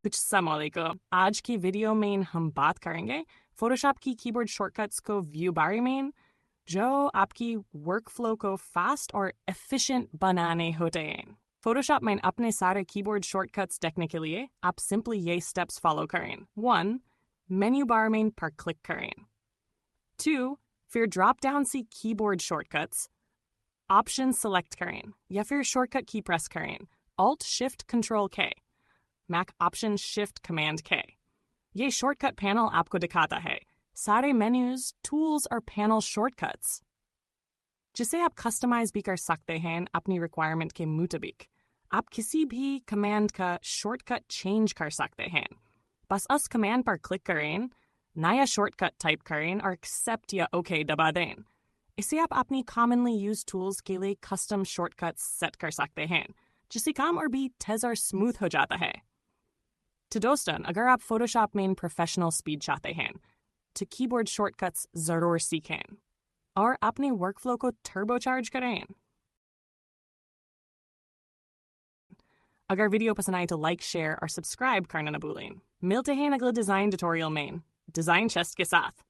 अस्सलामुअलैकुम। आज की वीडियो में हम बात करेंगे फोटोशॉप की कीबोर्ड शॉर्टकट्स को व्यू बारे में, जो आपकी वर्कफ्लो को फास्ट और एफिशिएंट बनाने होते हैं। फोटोशॉप में अपने सारे कीबोर्ड शॉर्टकट्स देखने के लिए आप सिंपली ये स्टेप्स फॉलो करें। 1. मेन्यू बार में पर क्लिक करें। 2. फिर ड्रॉप डाउन से कीबोर्ड शॉर्टकट्स ऑप्शन सेलेक्ट करें या फिर शॉर्टकट की प्रेस करें। Alt Shift Control K, Mac Option Shift Command K। ये शॉर्टकट पैनल आपको दिखाता है सारे मेन्यूज, टूल्स और पैनल शॉर्टकट्स, जिसे आप कस्टमाइज भी कर सकते हैं अपनी रिक्वायरमेंट के मुताबिक। आप किसी भी कमांड का शॉर्टकट चेंज कर सकते हैं। बस उस कमांड पर क्लिक करें, नया शॉर्टकट टाइप करें और एक्सेप्ट या ओके दबा दें। इसे आप अपनी कॉमनली यूज्ड टूल्स के लिए कस्टम शॉर्टकट्स सेट कर सकते हैं, जिससे काम और भी तेज और स्मूथ हो जाता है। तो दोस्तों, अगर आप फोटोशॉप में प्रोफेशनल स्पीड चाहते हैं तो कीबोर्ड शॉर्टकट्स ज़रूर सीखें और अपने वर्कफ्लो को टर्बोचार्ज करें। अगर वीडियो पसंद आए तो लाइक, शेयर और सब्सक्राइब करना न भूलें। मिलते हैं अगले डिज़ाइन ट्यूटोरियल में डिज़ाइन चेस्ट के साथ।